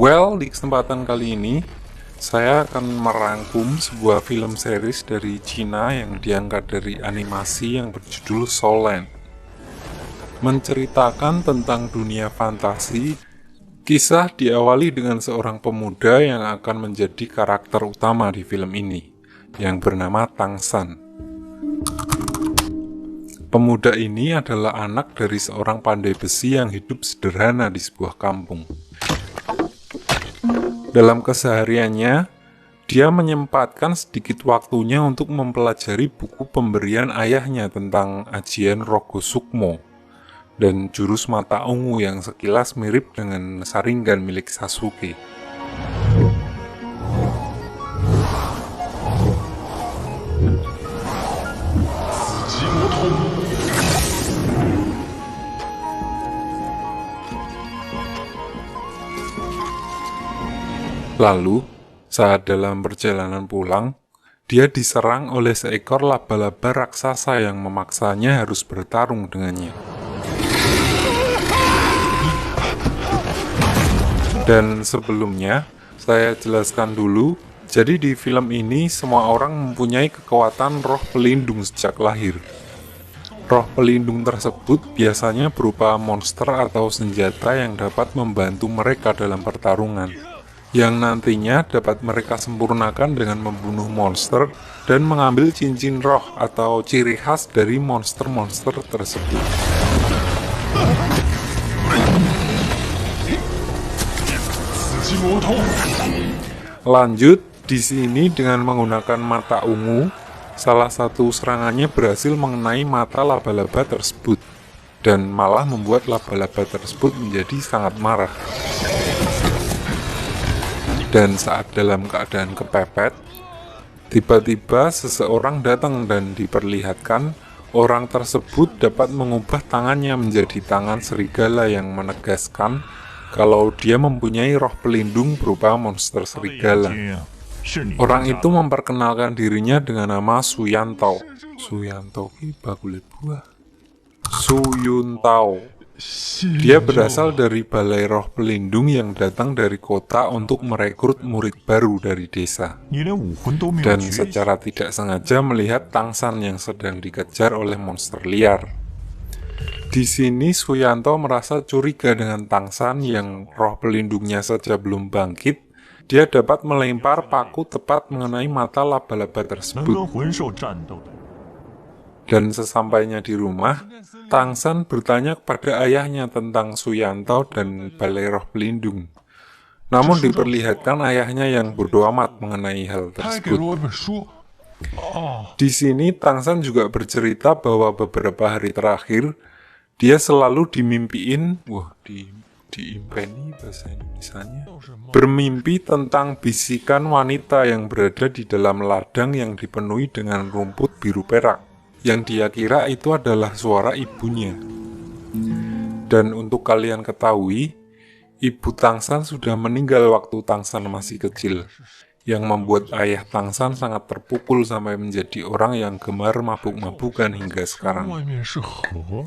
Di kesempatan kali ini saya akan merangkum sebuah film series dari Cina yang diangkat dari animasi yang berjudul Soul Land. Menceritakan tentang dunia fantasi, kisah diawali dengan seorang pemuda yang akan menjadi karakter utama di film ini, yang bernama Tang San. Pemuda ini adalah anak dari seorang pandai besi yang hidup sederhana di sebuah kampung. Dalam kesehariannya, dia menyempatkan sedikit waktunya untuk mempelajari buku pemberian ayahnya tentang ajian Rogo Sukmo dan jurus mata ungu yang sekilas mirip dengan Sharingan milik Sasuke. Lalu, saat dalam perjalanan pulang, dia diserang oleh seekor laba-laba raksasa yang memaksanya harus bertarung dengannya. Dan sebelumnya, saya jelaskan dulu, jadi di film ini semua orang mempunyai kekuatan roh pelindung sejak lahir. Roh pelindung tersebut biasanya berupa monster atau senjata yang dapat membantu mereka dalam pertarungan, yang nantinya dapat mereka sempurnakan dengan membunuh monster dan mengambil cincin roh atau ciri khas dari monster-monster tersebut. Lanjut, di sini dengan menggunakan mata ungu, salah satu serangannya berhasil mengenai mata laba-laba tersebut dan malah membuat laba-laba tersebut menjadi sangat marah. Dan saat dalam keadaan kepepet, tiba-tiba seseorang datang dan diperlihatkan orang tersebut dapat mengubah tangannya menjadi tangan serigala yang menegaskan kalau dia mempunyai roh pelindung berupa monster serigala. Orang itu memperkenalkan dirinya dengan nama Suyantao. Suyantao ini bakulit buah. Suyuntao. Dia berasal dari balai roh pelindung yang datang dari kota untuk merekrut murid baru dari desa. Dan secara tidak sengaja melihat Tang San yang sedang dikejar oleh monster liar. Di sini Suyanto merasa curiga dengan Tang San yang roh pelindungnya saja belum bangkit. Dia dapat melempar paku tepat mengenai mata laba-laba tersebut. Dan sesampainya di rumah, Tang San bertanya kepada ayahnya tentang Suyantao dan balai roh pelindung. Namun diperlihatkan ayahnya yang bodo amat mengenai hal tersebut. Di sini Tang San juga bercerita bahwa beberapa hari terakhir dia selalu dimimpiin, diimpeni bahasa Indonesianya, bermimpi tentang bisikan wanita yang berada di dalam ladang yang dipenuhi dengan rumput biru perak, yang dia kira itu adalah suara ibunya. Dan untuk kalian ketahui, ibu Tang San sudah meninggal waktu Tang San masih kecil, yang membuat ayah Tang San sangat terpukul sampai menjadi orang yang gemar mabuk-mabukan hingga sekarang.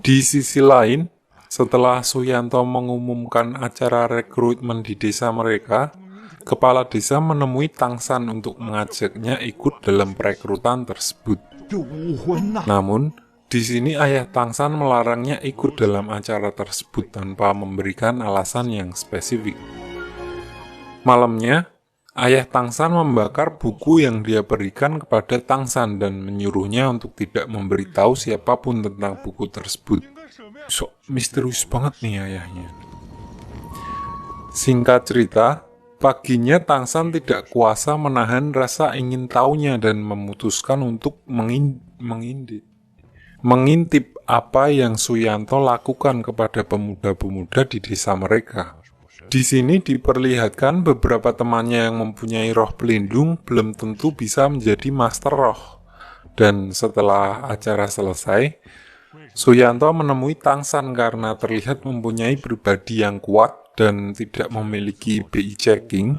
Di sisi lain, setelah Suyanto mengumumkan acara rekrutmen di desa mereka, kepala desa menemui Tang San untuk mengajaknya ikut dalam perekrutan tersebut. Namun, di sini ayah Tang San melarangnya ikut dalam acara tersebut tanpa memberikan alasan yang spesifik. Malamnya, ayah Tang San membakar buku yang dia berikan kepada Tang San dan menyuruhnya untuk tidak memberitahu siapapun tentang buku tersebut. Misterius banget nih ayahnya. Singkat cerita, paginya Tang San tidak kuasa menahan rasa ingin tahunya dan memutuskan untuk mengintip apa yang Suyanto lakukan kepada pemuda-pemuda di desa mereka. Di sini diperlihatkan beberapa temannya yang mempunyai roh pelindung belum tentu bisa menjadi master roh. Dan setelah acara selesai, Suyanto menemui Tang San karena terlihat mempunyai pribadi yang kuat dan tidak memiliki BI checking.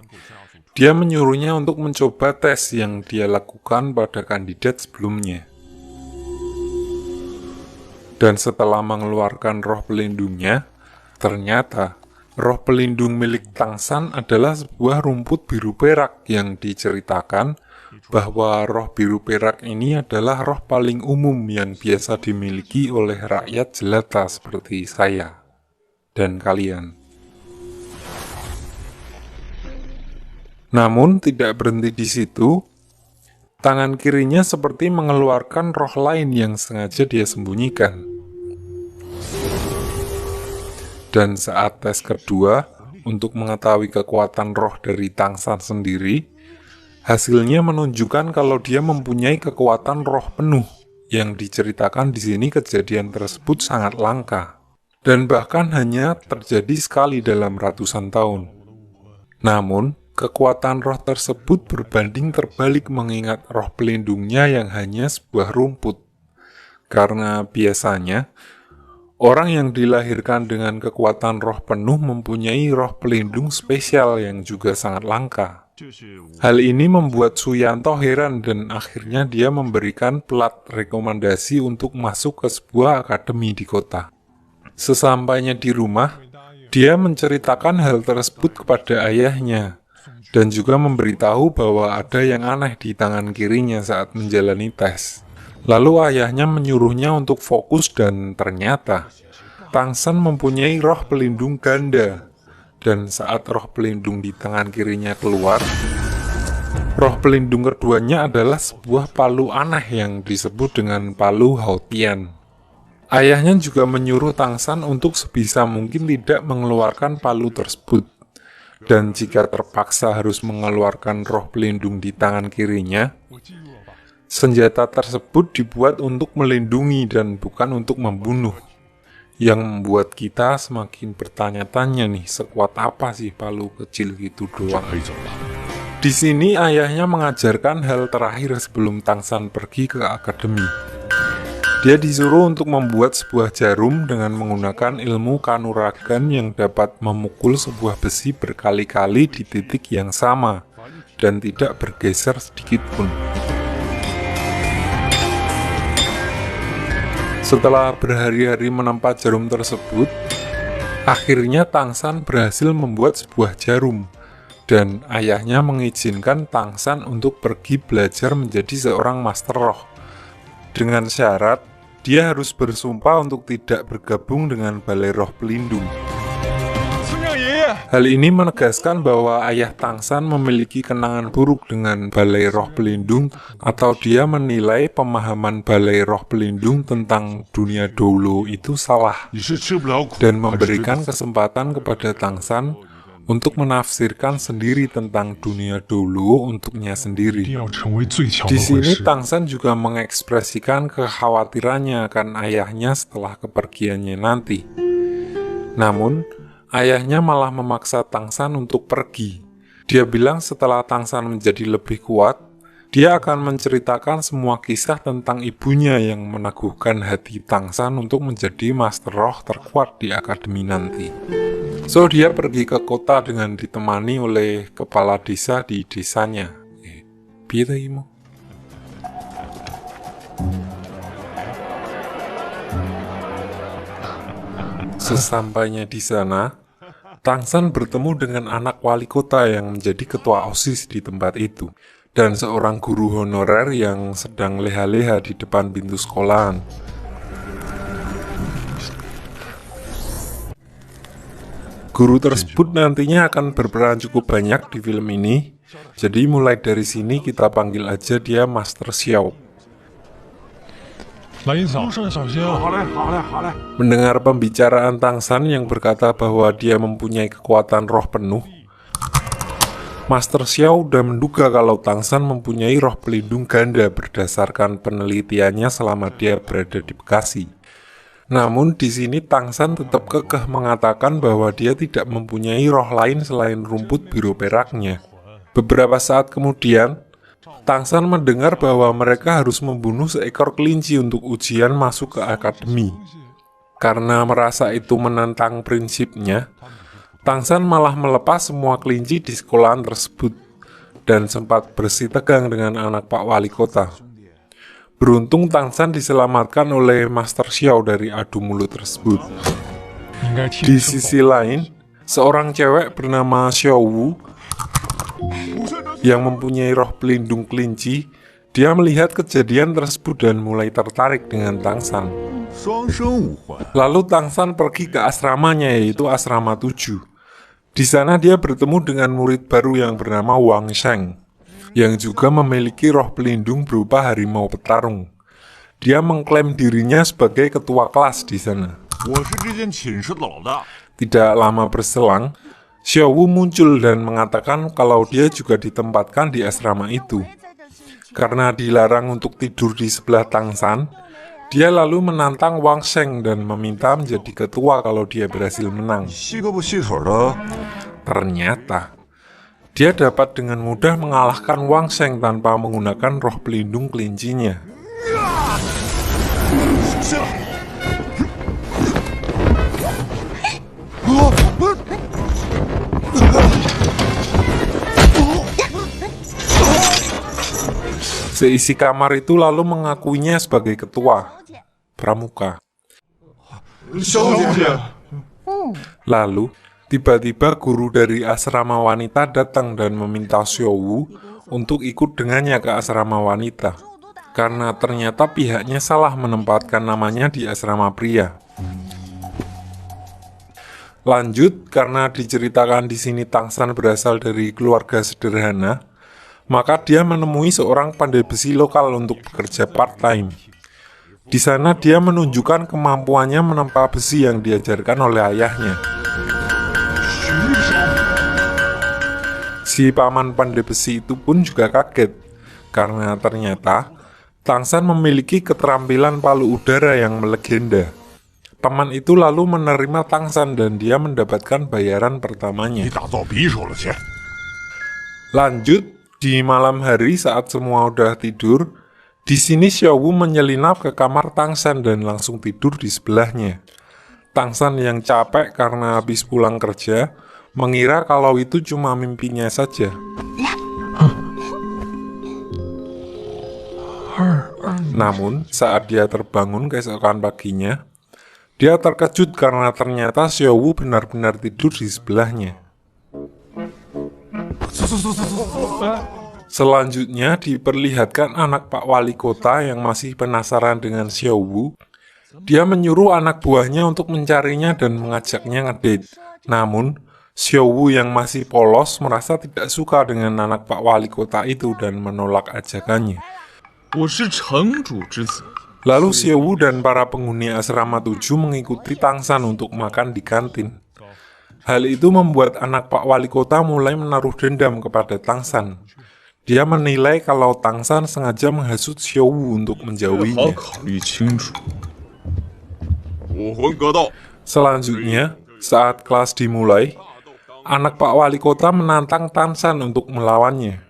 Dia menyuruhnya untuk mencoba tes yang dia lakukan pada kandidat sebelumnya. Dan setelah mengeluarkan roh pelindungnya, ternyata Roh pelindung milik Tangsan adalah sebuah rumput biru perak yang diceritakan bahwa roh biru perak ini adalah roh paling umum yang biasa dimiliki oleh rakyat jelata seperti saya dan kalian. Namun tidak berhenti di situ, tangan kirinya seperti mengeluarkan roh lain yang sengaja dia sembunyikan. Dan saat tes kedua, untuk mengetahui kekuatan roh dari Tangsan sendiri, hasilnya menunjukkan kalau dia mempunyai kekuatan roh penuh, yang diceritakan di sini kejadian tersebut sangat langka, dan bahkan hanya terjadi sekali dalam ratusan tahun. Namun, kekuatan roh tersebut berbanding terbalik mengingat roh pelindungnya yang hanya sebuah rumput. Karena biasanya, orang yang dilahirkan dengan kekuatan roh penuh mempunyai roh pelindung spesial yang juga sangat langka. Hal ini membuat Suyanto heran dan akhirnya dia memberikan plat rekomendasi untuk masuk ke sebuah akademi di kota. Sesampainya di rumah, dia menceritakan hal tersebut kepada ayahnya dan juga memberitahu bahwa ada yang aneh di tangan kirinya saat menjalani tes. Lalu ayahnya menyuruhnya untuk fokus dan ternyata Tangsan mempunyai roh pelindung ganda. Dan saat roh pelindung di tangan kirinya keluar, roh pelindung keduanya adalah sebuah palu aneh yang disebut dengan palu Hautian. Ayahnya juga menyuruh Tangsan untuk sebisa mungkin tidak mengeluarkan palu tersebut. Dan jika terpaksa harus mengeluarkan roh pelindung di tangan kirinya, senjata tersebut dibuat untuk melindungi dan bukan untuk membunuh. Yang membuat kita semakin bertanya-tanya nih, sekuat apa sih palu kecil gitu doang. Di sini ayahnya mengajarkan hal terakhir sebelum Tangsan pergi ke akademi. Dia disuruh untuk membuat sebuah jarum dengan menggunakan ilmu kanuragan yang dapat memukul sebuah besi berkali-kali di titik yang sama dan tidak bergeser sedikit pun. Setelah berhari-hari menempa jarum tersebut, akhirnya Tangsan berhasil membuat sebuah jarum dan ayahnya mengizinkan Tangsan untuk pergi belajar menjadi seorang master roh. Dengan syarat, dia harus bersumpah untuk tidak bergabung dengan balai roh pelindung. Hal ini menegaskan bahwa ayah Tangsan memiliki kenangan buruk dengan balai roh pelindung atau dia menilai pemahaman balai roh pelindung tentang dunia dulu itu salah dan memberikan kesempatan kepada Tangsan untuk menafsirkan sendiri tentang dunia dulu untuknya sendiri. Di sini Tangsan juga mengekspresikan kekhawatirannya akan ayahnya setelah kepergiannya nanti. Namun, ayahnya malah memaksa Tangsan untuk pergi. Dia bilang setelah Tangsan menjadi lebih kuat, dia akan menceritakan semua kisah tentang ibunya yang meneguhkan hati Tangsan untuk menjadi master roh terkuat di akademi nanti. So, dia pergi ke kota dengan ditemani oleh kepala desa di desanya. Sesampainya di sana, Tangsan bertemu dengan anak wali kota yang menjadi ketua OSIS di tempat itu, dan seorang guru honorer yang sedang leha-leha di depan pintu sekolahan. Guru tersebut nantinya akan berperan cukup banyak di film ini, jadi mulai dari sini kita panggil aja dia Master Xiao. Mendengar pembicaraan Tangsan yang berkata bahwa dia mempunyai kekuatan roh penuh, Master Xiao udah menduga kalau Tangsan mempunyai roh pelindung ganda berdasarkan penelitiannya selama dia berada di Bekasi. Namun di sini Tangsan tetap kekeh mengatakan bahwa dia tidak mempunyai roh lain selain rumput biru peraknya. Beberapa saat kemudian, Tangsan mendengar bahwa mereka harus membunuh seekor kelinci untuk ujian masuk ke akademi. Karena merasa itu menentang prinsipnya, Tangsan malah melepas semua kelinci di sekolahan tersebut dan sempat bersih tegang dengan anak Pak Wali Kota. Beruntung Tangsan diselamatkan oleh Master Xiao dari adu mulut tersebut. Di sisi lain, seorang cewek bernama Xiaowu yang mempunyai roh pelindung kelinci. Dia melihat kejadian tersebut dan mulai tertarik dengan Tangsan. Lalu Tangsan pergi ke asramanya, yaitu asrama 7. Di sana dia bertemu dengan murid baru yang bernama Wang Sheng, yang juga memiliki roh pelindung berupa harimau petarung. Dia mengklaim dirinya sebagai ketua kelas di sana. Tidak lama berselang, Xiaowu muncul dan mengatakan kalau dia juga ditempatkan di asrama itu. Karena dilarang untuk tidur di sebelah Tangsan, dia lalu menantang Wang Sheng dan meminta menjadi ketua kalau dia berhasil menang. Ternyata, dia dapat dengan mudah mengalahkan Wang Sheng tanpa menggunakan roh pelindung kelincinya. Seisi kamar itu lalu mengakuinya sebagai ketua pramuka. Lalu, tiba-tiba guru dari asrama wanita datang dan meminta Xiaowu untuk ikut dengannya ke asrama wanita. Karena ternyata pihaknya salah menempatkan namanya di asrama pria. Lanjut, karena diceritakan di sini Tangsan berasal dari keluarga sederhana, maka dia menemui seorang pandai besi lokal untuk bekerja part-time. Di sana dia menunjukkan kemampuannya menempa besi yang diajarkan oleh ayahnya. Si paman pandai besi itu pun juga kaget, karena ternyata Tangsan memiliki keterampilan palu udara yang melegenda. Paman itu lalu menerima Tangsan dan dia mendapatkan bayaran pertamanya. Lanjut, di malam hari saat semua udah tidur, di sini Xiaowu menyelinap ke kamar Tangsan dan langsung tidur di sebelahnya. Tangsan yang capek karena habis pulang kerja, mengira kalau itu cuma mimpinya saja. Namun, saat dia terbangun keesokan paginya, dia terkejut karena ternyata Xiaowu benar-benar tidur di sebelahnya. Selanjutnya diperlihatkan anak Pak Wali Kota yang masih penasaran dengan Xiaowu. Dia menyuruh anak buahnya untuk mencarinya dan mengajaknya ngedate. Namun, Xiaowu yang masih polos merasa tidak suka dengan anak Pak Wali Kota itu dan menolak ajakannya. Lalu Xiaowu dan para penghuni asrama 7 mengikuti Tangsan untuk makan di kantin. Hal itu membuat anak Pak Wali Kota mulai menaruh dendam kepada Tangsan. Dia menilai kalau Tangsan sengaja menghasut Xiaowu untuk menjauhinya. Selanjutnya, saat kelas dimulai, anak Pak Wali Kota menantang Tangsan untuk melawannya.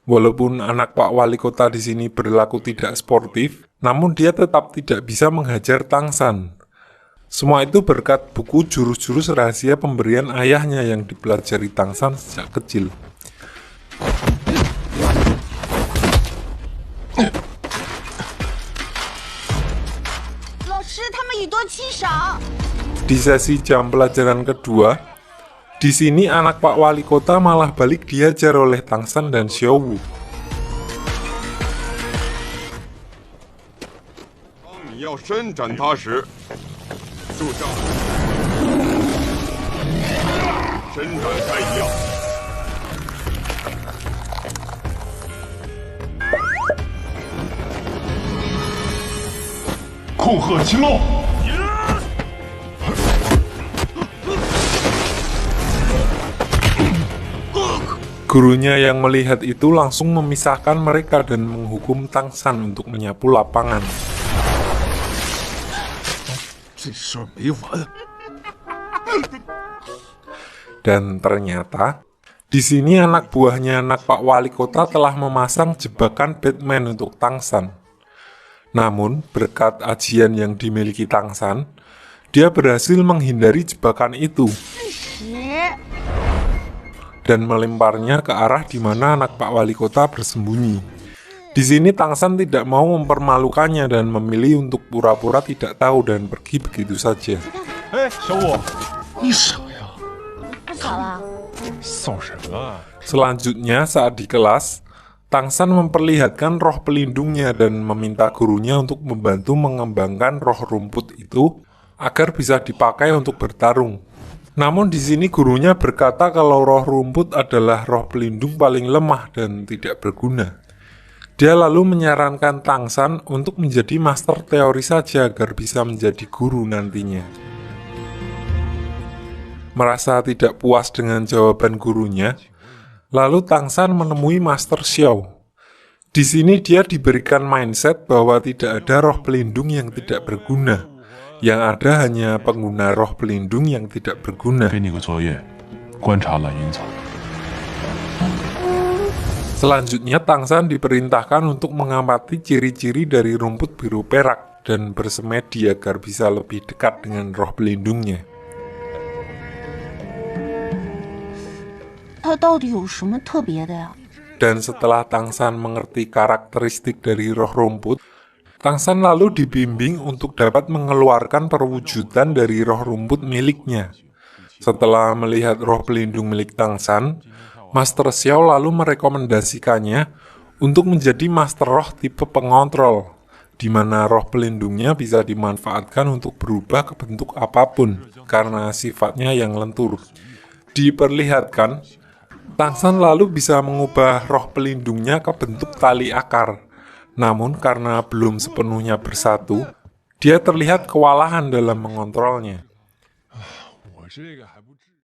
Walaupun anak Pak Wali Kota di sini berlaku tidak sportif, namun dia tetap tidak bisa menghajar Tangsan. Semua itu berkat buku jurus-jurus rahasia pemberian ayahnya yang dipelajari Tangsan sejak kecil. Di sesi jam pelajaran kedua, di sini anak Pak Wali Kota malah balik diajar oleh Tangsan dan Xiaowu. Gurunya yang melihat itu langsung memisahkan mereka dan menghukum Tangsan untuk menyapu lapangan. Dan ternyata, di sini anak buahnya anak Pak Wali Kota telah memasang jebakan Batman untuk Tangsan. Namun, berkat ajian yang dimiliki Tangsan, dia berhasil menghindari jebakan itu dan melemparnya ke arah di mana anak Pak Wali Kota bersembunyi. Di sini Tangsan tidak mau mempermalukannya dan memilih untuk pura-pura tidak tahu dan pergi begitu saja. 好了。 送什么？ Selanjutnya saat di kelas, Tangsan memperlihatkan roh pelindungnya dan meminta gurunya untuk membantu mengembangkan roh rumput itu agar bisa dipakai untuk bertarung. Namun di sini gurunya berkata kalau roh rumput adalah roh pelindung paling lemah dan tidak berguna. Dia lalu menyarankan Tangsan untuk menjadi master teori saja agar bisa menjadi guru nantinya. Merasa tidak puas dengan jawaban gurunya, lalu Tangsan menemui Master Xiao. Di sini dia diberikan mindset bahwa tidak ada roh pelindung yang tidak berguna. Yang ada hanya pengguna roh pelindung yang tidak berguna. 给你个作业，观察蓝银草。 Selanjutnya Tangsan diperintahkan untuk mengamati ciri-ciri dari rumput biru perak dan bersemedi agar bisa lebih dekat dengan roh pelindungnya. 它到底有什么特别的呀？ Dan setelah Tangsan mengerti karakteristik dari roh rumput, Tangsan lalu dibimbing untuk dapat mengeluarkan perwujudan dari roh rumput miliknya. Setelah melihat roh pelindung milik Tangsan, Master Xiao lalu merekomendasikannya untuk menjadi Master Roh tipe pengontrol, di mana roh pelindungnya bisa dimanfaatkan untuk berubah ke bentuk apapun karena sifatnya yang lentur. Diperlihatkan, Tangsan lalu bisa mengubah roh pelindungnya ke bentuk tali akar. Namun karena belum sepenuhnya bersatu, dia terlihat kewalahan dalam mengontrolnya.